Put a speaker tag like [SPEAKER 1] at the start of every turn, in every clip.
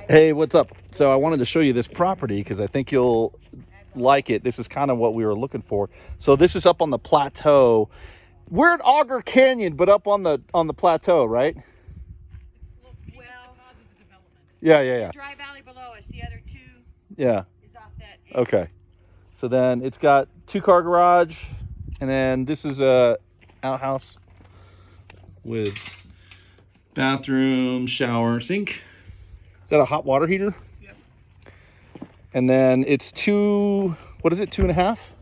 [SPEAKER 1] Hey, what's up? So I wanted to show you this property because I think you'll like it. This is kind of what we were looking for. So this is up on the plateau. We're in Auger Canyon, but up on the plateau, right?
[SPEAKER 2] Well,
[SPEAKER 1] Yeah.
[SPEAKER 2] Dry Valley below us. The other two
[SPEAKER 1] Yeah.
[SPEAKER 2] is off that.
[SPEAKER 1] Okay. So then it's got 2-car garage, and then this is a outhouse with bathroom, shower, sink. Is that a hot water heater?
[SPEAKER 2] Yep.
[SPEAKER 1] And then it's 2.5?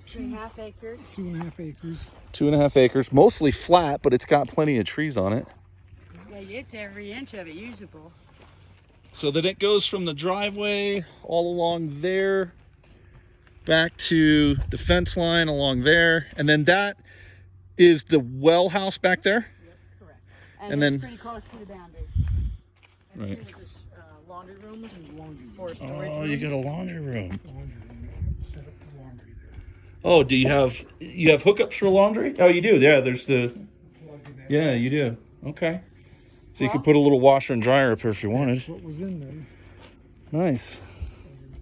[SPEAKER 2] 2.5 acres.
[SPEAKER 3] 2.5 acres.
[SPEAKER 1] 2.5 acres, mostly flat, but it's got plenty of trees on it.
[SPEAKER 2] Yeah, it's every inch of it usable.
[SPEAKER 1] So then it goes from the driveway all along there, back to the fence line along there, and then that is the well house back there.
[SPEAKER 2] Yep, correct. And
[SPEAKER 1] And
[SPEAKER 2] it's
[SPEAKER 1] then-
[SPEAKER 2] pretty close to the boundary.
[SPEAKER 1] Right.
[SPEAKER 2] There's a laundry room
[SPEAKER 3] Laundry
[SPEAKER 2] or a storage
[SPEAKER 1] Oh,
[SPEAKER 2] room.
[SPEAKER 1] you got a laundry room.
[SPEAKER 3] Laundry room. Set up the laundry there.
[SPEAKER 1] Oh, do you have hookups for laundry? Oh, you do. Yeah, there's the.
[SPEAKER 3] Plug in that.
[SPEAKER 1] Yeah, you do. Okay. So you
[SPEAKER 2] Well-
[SPEAKER 1] could put a little washer and dryer up here if you wanted.
[SPEAKER 3] That's what was in there.
[SPEAKER 1] Nice.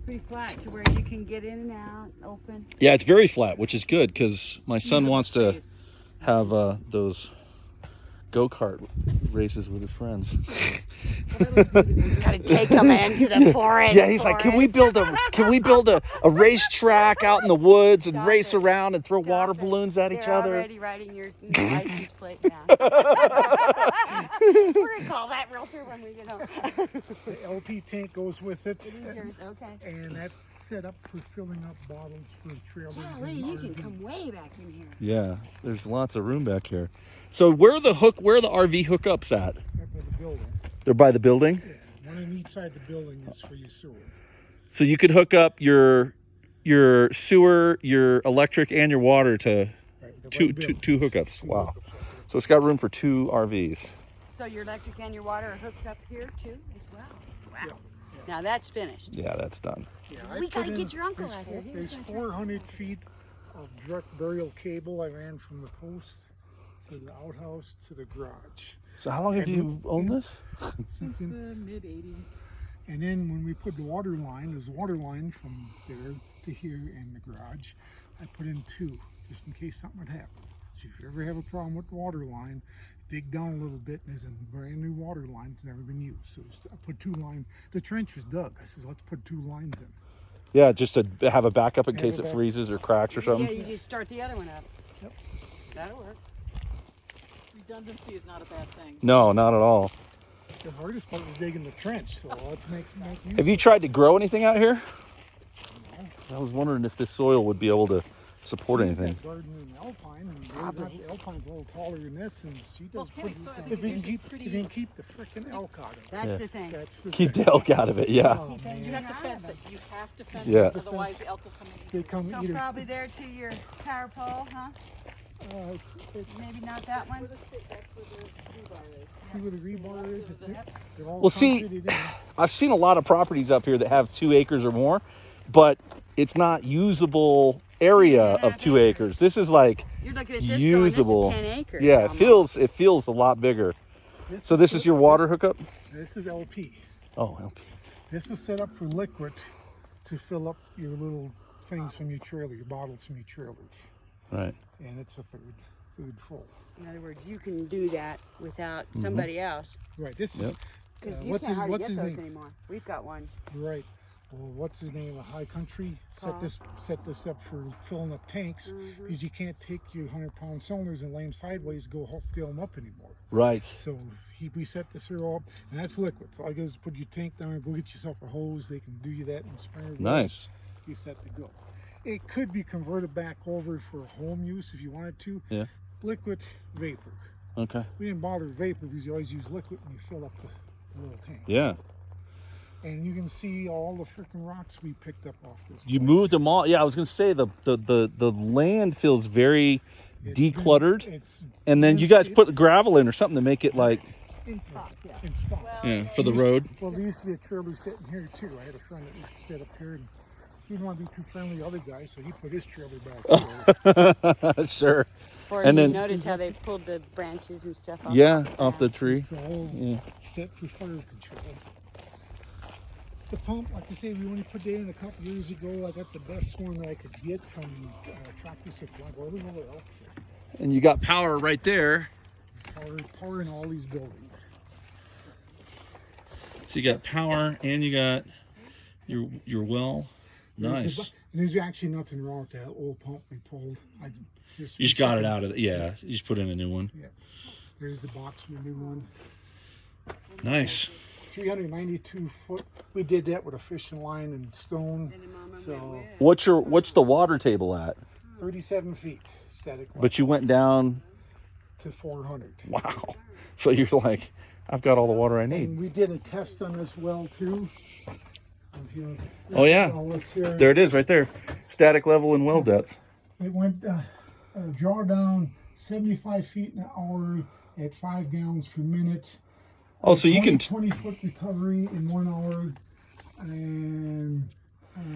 [SPEAKER 2] Pretty flat to where you can get in and out, open.
[SPEAKER 1] Yeah, it's very flat, which is good because my son wants to
[SPEAKER 2] Space.
[SPEAKER 1] have those go-kart races with his friends.
[SPEAKER 2] Gotta take them into the forest.
[SPEAKER 1] Yeah, he's like, can we build a racetrack out in the woods and
[SPEAKER 2] Stop
[SPEAKER 1] race
[SPEAKER 2] it.
[SPEAKER 1] around and throw
[SPEAKER 2] Stop
[SPEAKER 1] water
[SPEAKER 2] it.
[SPEAKER 1] balloons at each
[SPEAKER 2] They're
[SPEAKER 1] other?
[SPEAKER 2] already writing your license plate now. We're gonna call that realtor when we get home.
[SPEAKER 3] The LP tank goes with it.
[SPEAKER 2] It is yours, okay.
[SPEAKER 3] And that's set up for filling up bottles for trailers.
[SPEAKER 2] Golly,
[SPEAKER 3] and
[SPEAKER 2] you can
[SPEAKER 3] RVs.
[SPEAKER 2] come way back in here.
[SPEAKER 1] Yeah, there's lots of room back here. So where are the RV hookups at?
[SPEAKER 3] Up by the building.
[SPEAKER 1] They're by the building?
[SPEAKER 3] Yeah. One on each side of the building is for your sewer.
[SPEAKER 1] So you could hook up your sewer, your electric, and your water to
[SPEAKER 3] Right. they're by
[SPEAKER 1] two
[SPEAKER 3] the building.
[SPEAKER 1] hookups.
[SPEAKER 3] Two
[SPEAKER 1] Wow.
[SPEAKER 3] hookups up there.
[SPEAKER 1] So it's got room for 2 RVs.
[SPEAKER 2] So your electric and your water are hooked up here too as well? Wow.
[SPEAKER 3] Yeah.
[SPEAKER 2] Now that's finished.
[SPEAKER 1] Yeah, that's done.
[SPEAKER 3] Yeah,
[SPEAKER 2] We
[SPEAKER 3] I
[SPEAKER 2] gotta
[SPEAKER 3] put
[SPEAKER 2] get
[SPEAKER 3] in-
[SPEAKER 2] your uncle
[SPEAKER 3] there's
[SPEAKER 2] out here.
[SPEAKER 3] four-
[SPEAKER 2] He
[SPEAKER 3] There's
[SPEAKER 2] was gonna
[SPEAKER 3] 400 feet of direct burial cable I ran from the post to the outhouse to the garage.
[SPEAKER 1] So how long have you owned this?
[SPEAKER 3] Since in,
[SPEAKER 2] mid-80s.
[SPEAKER 3] and then when we put the water line, there's a water line from there to here in the garage. I put in 2 just in case something would happen. So if you ever have a problem with the water line, dig down a little bit and there's a brand new water line that's never been used. So I put 2 lines. The trench was dug. I said, let's put 2 lines in.
[SPEAKER 1] Yeah, just to have a backup in
[SPEAKER 3] Have
[SPEAKER 1] case
[SPEAKER 3] a
[SPEAKER 1] it
[SPEAKER 3] back-
[SPEAKER 1] freezes or cracks or
[SPEAKER 2] Yeah,
[SPEAKER 1] something.
[SPEAKER 2] you just start the other one up.
[SPEAKER 3] Yep.
[SPEAKER 2] That'll work.
[SPEAKER 4] Redundancy is not a bad thing.
[SPEAKER 1] No, not at all.
[SPEAKER 3] The hardest part was digging the trench, so let's make use.
[SPEAKER 1] Have you tried to grow anything out here? I was wondering if this soil would be able to support anything.
[SPEAKER 3] Garden in Alpine, and
[SPEAKER 2] Probably.
[SPEAKER 3] the Alpine's a little taller than this, and she does
[SPEAKER 4] Okay,
[SPEAKER 3] pretty.
[SPEAKER 4] so I think
[SPEAKER 3] If we
[SPEAKER 4] it
[SPEAKER 3] can
[SPEAKER 4] is
[SPEAKER 3] keep,
[SPEAKER 4] pretty-
[SPEAKER 3] if we can keep the frickin' elk out of it.
[SPEAKER 2] That's
[SPEAKER 1] Yeah.
[SPEAKER 2] the thing.
[SPEAKER 3] That's the
[SPEAKER 1] Keep
[SPEAKER 3] thing.
[SPEAKER 1] the elk out of it, yeah.
[SPEAKER 3] Oh,
[SPEAKER 4] You
[SPEAKER 3] man.
[SPEAKER 4] have to fence it. You have to fence
[SPEAKER 1] Yeah.
[SPEAKER 4] it, otherwise the elk will come in.
[SPEAKER 3] They come
[SPEAKER 2] So
[SPEAKER 3] eat it.
[SPEAKER 2] probably there to your power pole, huh?
[SPEAKER 3] It's
[SPEAKER 2] Maybe not that one.
[SPEAKER 3] see where the rebar is. They're all
[SPEAKER 1] Well, see,
[SPEAKER 3] concreted in.
[SPEAKER 1] I've seen a lot of properties up here that have 2 acres or more, but it's not usable area of 2 acres. This is like
[SPEAKER 2] You're looking at this
[SPEAKER 1] usable.
[SPEAKER 2] going, this is 10 acres.
[SPEAKER 1] Yeah,
[SPEAKER 2] almost.
[SPEAKER 1] it feels a lot bigger. So this is your water hookup?
[SPEAKER 3] This is LP.
[SPEAKER 1] Oh, LP.
[SPEAKER 3] This is set up for liquid to fill up your little things from your trailer, your bottles from your trailers,
[SPEAKER 1] Right.
[SPEAKER 3] and it's a third full.
[SPEAKER 2] In other words, you can do that without somebody else.
[SPEAKER 3] Right. This
[SPEAKER 1] Yep.
[SPEAKER 3] is
[SPEAKER 2] Because you
[SPEAKER 3] what's
[SPEAKER 2] can't
[SPEAKER 3] his
[SPEAKER 2] hardly
[SPEAKER 3] what's
[SPEAKER 2] get
[SPEAKER 3] his
[SPEAKER 2] those
[SPEAKER 3] name?
[SPEAKER 2] anymore. We've got one.
[SPEAKER 3] Right. Well, what's his name? A High Country
[SPEAKER 2] Carl.
[SPEAKER 3] set this up for filling up tanks because you can't take your 100-pound cylinders and lay them sideways, fill them up anymore.
[SPEAKER 1] Right.
[SPEAKER 3] So we set this here up, and that's liquid. So all you gotta do is put your tank down and go get yourself a hose. They can do you that and spray.
[SPEAKER 1] Nice.
[SPEAKER 3] You're set to go. It could be converted back over for home use if you wanted to.
[SPEAKER 1] Yeah.
[SPEAKER 3] Liquid, vapor.
[SPEAKER 1] Okay.
[SPEAKER 3] We didn't bother with vapor because you always use liquid when you fill up the little tank.
[SPEAKER 1] Yeah.
[SPEAKER 3] And you can see all the freaking rocks we picked up off this.
[SPEAKER 1] You
[SPEAKER 3] place.
[SPEAKER 1] moved them all. Yeah, I was going to say the land feels very
[SPEAKER 3] It's
[SPEAKER 1] decluttered.
[SPEAKER 3] It's
[SPEAKER 1] And then you guys put gravel in or something to make it like,
[SPEAKER 3] in spots, yeah. In spots.
[SPEAKER 1] yeah, for the road.
[SPEAKER 3] Well, there used to be a trailer sitting here too. I had a friend that used to sit up here, and he didn't want to be too friendly to other guys, so he put his trailer back there.
[SPEAKER 1] Sure.
[SPEAKER 2] Or
[SPEAKER 1] And
[SPEAKER 2] you
[SPEAKER 1] then-
[SPEAKER 2] notice how they pulled the branches and stuff off.
[SPEAKER 1] Yeah, off the tree.
[SPEAKER 3] It's all
[SPEAKER 1] Yeah.
[SPEAKER 3] set for fire control. The pump, like I say, we only put that in a couple years ago. I got the best one that I could get from Tractor Supply. Go to the else.
[SPEAKER 1] And you got power right there.
[SPEAKER 3] Power in all these buildings.
[SPEAKER 1] So you got power and you got your well. Nice.
[SPEAKER 3] There's actually nothing wrong with that old pump we pulled.
[SPEAKER 1] You just got it out of it. Yeah, you just put in a new one.
[SPEAKER 3] Yeah. There's the box for the new one.
[SPEAKER 1] Nice.
[SPEAKER 3] 392 foot. We did that with a fishing line and stone. So
[SPEAKER 1] What's the water table at?
[SPEAKER 3] 37 feet static.
[SPEAKER 1] But you went down
[SPEAKER 3] to 400.
[SPEAKER 1] Wow. So you're like, I've got all the water I need.
[SPEAKER 3] And we did a test on this well too.
[SPEAKER 1] Oh yeah. There it is right there. Static level and well depth.
[SPEAKER 3] It went draw down 75 feet an hour at 5 gallons per minute.
[SPEAKER 1] Oh, so you can
[SPEAKER 3] 20-foot recovery in 1 hour, and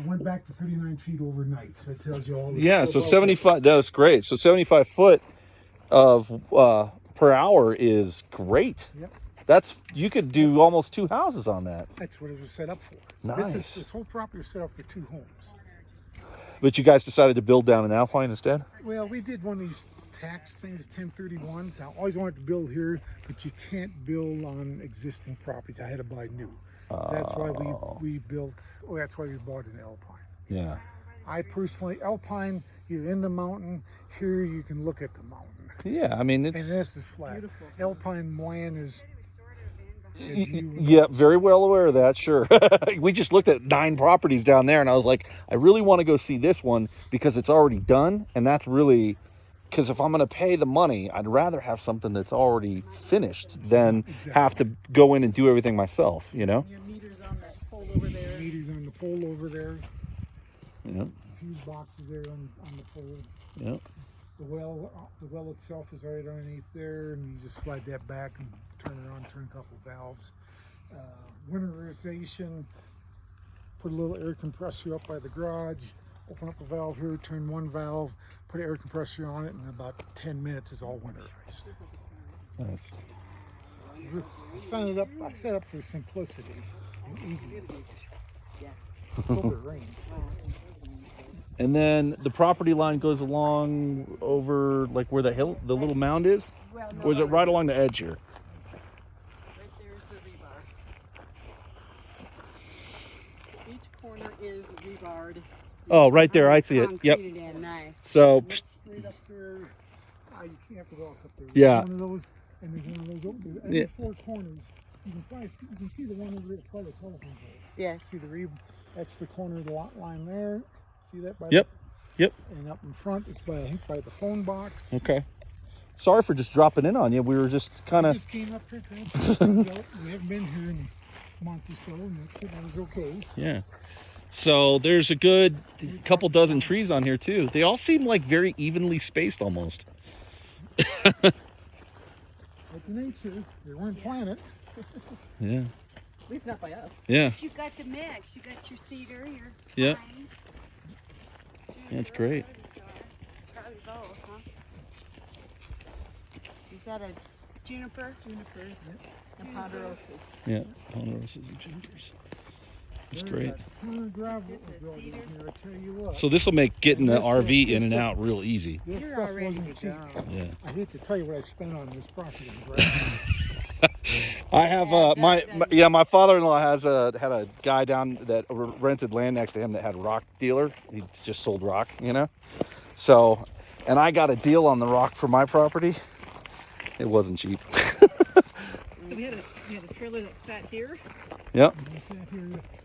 [SPEAKER 3] went back to 39 feet overnight. So it tells you all.
[SPEAKER 1] Yeah, so 75. That's great. So 75 foot of per hour is great.
[SPEAKER 3] Yep.
[SPEAKER 1] You could do almost 2 houses on that.
[SPEAKER 3] That's what it was set up for.
[SPEAKER 1] Nice.
[SPEAKER 3] This whole property was set up for 2 homes.
[SPEAKER 1] But you guys decided to build down in Alpine instead?
[SPEAKER 3] Well, we did one of these tax things, 1031s. I always wanted to build here, but you can't build on existing properties. I had to buy new. That's why we built. Oh, that's why we bought in Alpine.
[SPEAKER 1] Yeah.
[SPEAKER 3] I personally, Alpine, you're in the mountain. Here you can look at the mountain.
[SPEAKER 1] Yeah, I mean it's.
[SPEAKER 3] And this is flat. Beautiful. Alpine Moyen is.
[SPEAKER 1] Yeah, very well aware of that. Sure. We just looked at 9 properties down there, and I was like, I really want to go see this one because it's already done, and that's really. Because if I'm going to pay the money, I'd rather have something that's already finished than have to go in and do everything myself, you know?
[SPEAKER 4] Your meter's on that pole over there.
[SPEAKER 3] Meter's on the pole over there.
[SPEAKER 1] Yeah.
[SPEAKER 3] Fuse boxes there on the pole.
[SPEAKER 1] Yeah.
[SPEAKER 3] The well itself is right underneath there, and you just slide that back and turn it on, turn a couple valves. Winterization, put a little air compressor up by the garage, open up a valve here, turn one valve, put an air compressor on it, and in about 10 minutes it's all winterized.
[SPEAKER 1] Nice.
[SPEAKER 3] I set up for simplicity and easy. Until it rains.
[SPEAKER 1] And then the property line goes along over like where the little mound is? Or is it right along the edge here?
[SPEAKER 4] Right there's the rebar. So each corner is rebarred.
[SPEAKER 1] Oh, right there. I see it. Yep.
[SPEAKER 2] Concreted in, nice.
[SPEAKER 1] So,
[SPEAKER 3] Right up here, you can't have to walk up there.
[SPEAKER 1] Yeah.
[SPEAKER 3] One of those, and there's one of those over there.
[SPEAKER 1] Yeah.
[SPEAKER 3] Every 4 corners, you can see the one over there by the telephone pole.
[SPEAKER 2] Yes.
[SPEAKER 3] See that's the corner of the lot line there. See that? By
[SPEAKER 1] yep.
[SPEAKER 3] And up in front, it's by the phone box.
[SPEAKER 1] Okay. Sorry for just dropping in on you. We were just kind
[SPEAKER 3] I
[SPEAKER 1] of.
[SPEAKER 3] just came up here. We haven't been here in a month or so, and it was okay.
[SPEAKER 1] Yeah. So there's a good couple dozen trees on here too. They all seem like very evenly spaced almost.
[SPEAKER 3] Like nature, they weren't planted.
[SPEAKER 1] Yeah.
[SPEAKER 4] At least not by us.
[SPEAKER 1] Yeah.
[SPEAKER 2] You got the mix. You got your cedar, your
[SPEAKER 1] Yeah.
[SPEAKER 2] pine.
[SPEAKER 1] That's great.
[SPEAKER 2] Probably both, huh? Is that a juniper?
[SPEAKER 4] Junipers and ponderosas.
[SPEAKER 1] Yeah. Ponderosas and junipers. That's great.
[SPEAKER 3] Gravel building here, I tell you what.
[SPEAKER 1] So this will make getting the RV in and out real easy.
[SPEAKER 3] This
[SPEAKER 2] You're
[SPEAKER 3] stuff
[SPEAKER 2] already
[SPEAKER 3] wasn't
[SPEAKER 2] to
[SPEAKER 3] cheap.
[SPEAKER 2] go.
[SPEAKER 1] Yeah.
[SPEAKER 3] I hate to tell you what I spent on this property.
[SPEAKER 1] I have my father-in-law had a guy down that rented land next to him that had a rock dealer. He just sold rock, you know. So, and I got a deal on the rock for my property. It wasn't cheap.
[SPEAKER 4] So we had a trailer that sat here.
[SPEAKER 1] Yep.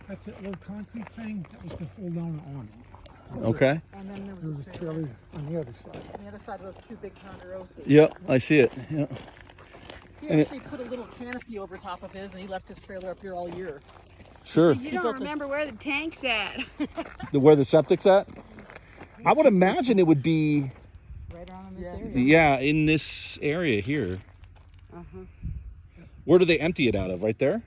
[SPEAKER 3] That's that little concrete thing that was to hold down the awning.
[SPEAKER 1] Okay.
[SPEAKER 4] And then there
[SPEAKER 3] There
[SPEAKER 4] was
[SPEAKER 3] was
[SPEAKER 4] a
[SPEAKER 3] a
[SPEAKER 4] trailer
[SPEAKER 3] trailer on the other side.
[SPEAKER 4] on the other side of those 2 big ponderosas.
[SPEAKER 1] Yep, I see it. Yeah.
[SPEAKER 4] He
[SPEAKER 1] And
[SPEAKER 4] actually put a little canopy over top of his, and he left his trailer up here all year.
[SPEAKER 1] Sure.
[SPEAKER 2] You don't remember where the tank's at.
[SPEAKER 1] Where the septic's at? I would imagine it would be,
[SPEAKER 4] Right around in this area.
[SPEAKER 1] yeah, in this area here.
[SPEAKER 2] Uh-huh.
[SPEAKER 1] Where do they empty it out of? Right there?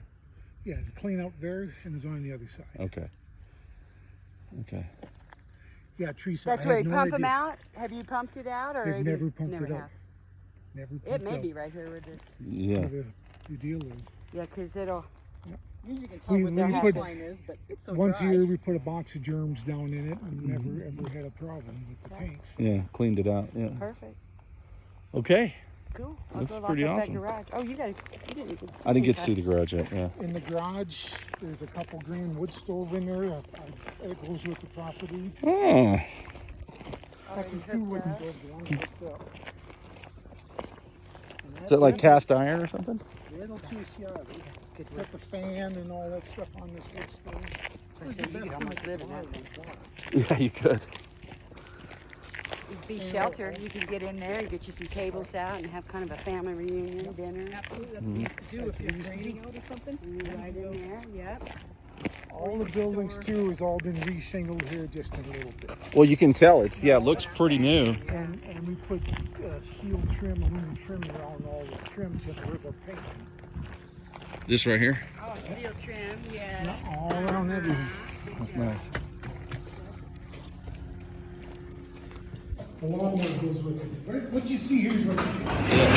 [SPEAKER 3] Yeah, clean out there and it's on the other side.
[SPEAKER 1] Okay. Okay.
[SPEAKER 3] Yeah, Teresa.
[SPEAKER 2] That's
[SPEAKER 3] I
[SPEAKER 2] where
[SPEAKER 3] had
[SPEAKER 2] you
[SPEAKER 3] no
[SPEAKER 2] pump them
[SPEAKER 3] idea.
[SPEAKER 2] out? Have you pumped it out? Or
[SPEAKER 3] They've
[SPEAKER 2] have
[SPEAKER 3] never
[SPEAKER 2] you,
[SPEAKER 3] pumped
[SPEAKER 2] never
[SPEAKER 3] it out.
[SPEAKER 2] have?
[SPEAKER 3] Never
[SPEAKER 2] It
[SPEAKER 3] pumped
[SPEAKER 2] may
[SPEAKER 3] out.
[SPEAKER 2] be right here with this.
[SPEAKER 1] Yeah.
[SPEAKER 3] The deal is,
[SPEAKER 2] Yeah, because it'll...
[SPEAKER 4] Usually you can tell
[SPEAKER 3] We-
[SPEAKER 4] what
[SPEAKER 3] we
[SPEAKER 4] the
[SPEAKER 3] put-
[SPEAKER 4] line is, but it's so
[SPEAKER 3] Once a
[SPEAKER 4] dry.
[SPEAKER 3] year, we put a box of germs down in it, and never ever had a problem with the tanks.
[SPEAKER 1] Yeah, cleaned it out. Yeah.
[SPEAKER 2] Perfect.
[SPEAKER 1] Okay.
[SPEAKER 2] Cool.
[SPEAKER 1] This is
[SPEAKER 2] I'll go
[SPEAKER 1] pretty
[SPEAKER 2] lock up
[SPEAKER 1] awesome.
[SPEAKER 2] that garage. Oh, you didn't even see
[SPEAKER 1] I didn't get to
[SPEAKER 2] inside.
[SPEAKER 1] see the garage yet. Yeah.
[SPEAKER 3] In the garage, there's a couple grand wood stove in there that goes with the property.
[SPEAKER 1] Oh.
[SPEAKER 3] In fact, there's two wood stoves, one's hooked up. And
[SPEAKER 1] Is that like cast iron or something?
[SPEAKER 3] That'll choose, yeah. They put the fan and all that stuff on this wood stove.
[SPEAKER 2] I said you could almost live in that thing.
[SPEAKER 1] Yeah, you could.
[SPEAKER 2] You'd be sheltered. You could get in there and get you some tables out and have kind of a family reunion dinner.
[SPEAKER 4] Absolutely, that's what you have to do if you're raining out or something.
[SPEAKER 2] Right in there. Yep.
[SPEAKER 3] All the buildings too has all been re-shingled here just a little bit.
[SPEAKER 1] Well, you can tell it looks pretty new.
[SPEAKER 3] And we put steel trim, aluminum trim around all the trims and river paint.
[SPEAKER 1] This right here.
[SPEAKER 2] Oh, steel trim. Yeah.
[SPEAKER 3] All around everything.
[SPEAKER 1] That's nice.
[SPEAKER 3] The lawnmower goes with it. What you see here is what you get.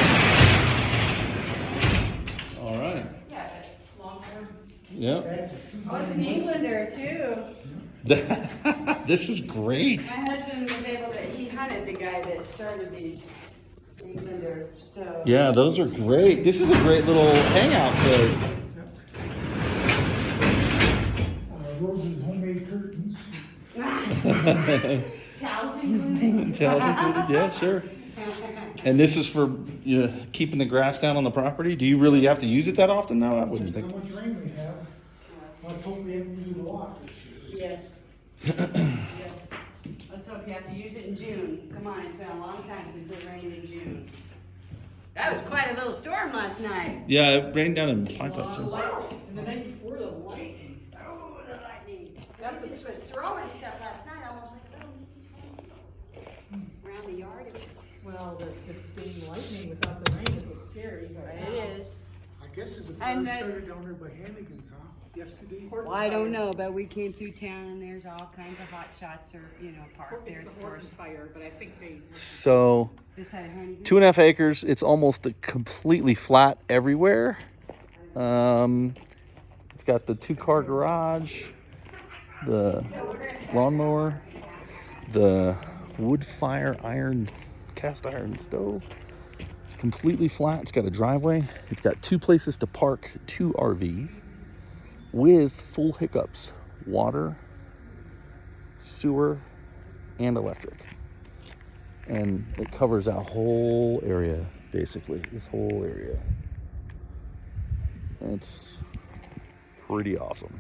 [SPEAKER 1] All right.
[SPEAKER 2] Yeah, that's long term.
[SPEAKER 1] Yep.
[SPEAKER 3] That's a
[SPEAKER 2] Oh, it's an Englander too.
[SPEAKER 1] This is great.
[SPEAKER 2] My husband was able to. He hunted the guy that started these Englander stoves.
[SPEAKER 1] Yeah, those are great. This is a great little hangout place.
[SPEAKER 3] Rose's homemade curtains.
[SPEAKER 2] Towels included.
[SPEAKER 1] Towels included. Yeah, sure. And this is for keeping the grass down on the property. Do you really have to use it that often? No, I wouldn't
[SPEAKER 3] How
[SPEAKER 1] think.
[SPEAKER 3] much rain we have. Let's hope we haven't used it a lot this year.
[SPEAKER 2] Yes. Yes. Let's hope you have to use it in June. Come on, it's been a long time since it rained in June. That was quite a little storm last night.
[SPEAKER 1] Yeah, it rained down in Pine Top too.
[SPEAKER 4] And the night before, the lightning.
[SPEAKER 2] Oh, the lightning.
[SPEAKER 4] That's
[SPEAKER 2] This was throwing stuff last night, almost like a little around the yardage.
[SPEAKER 4] Well, the getting lightning without the rain is what's scary. But
[SPEAKER 2] It is.
[SPEAKER 3] I guess there's a
[SPEAKER 2] And
[SPEAKER 3] fire
[SPEAKER 2] that-
[SPEAKER 3] started down there by Hannigan's, huh? Yesterday.
[SPEAKER 2] Well, I don't know, but we came through town and there's all kinds of hot shots or, parked there,
[SPEAKER 4] It's
[SPEAKER 2] of
[SPEAKER 4] the
[SPEAKER 2] course.
[SPEAKER 4] Horton fire, but I think they.
[SPEAKER 1] So
[SPEAKER 2] This side of Hannigan.
[SPEAKER 1] 2.5 acres. It's almost completely flat everywhere. It's got the 2-car garage, the lawnmower, the wood fire cast iron stove. Completely flat. It's got a driveway. It's got 2 places to park 2 RVs with full hookups: water, sewer, and electric. And it covers that whole area, basically, this whole area. It's pretty awesome.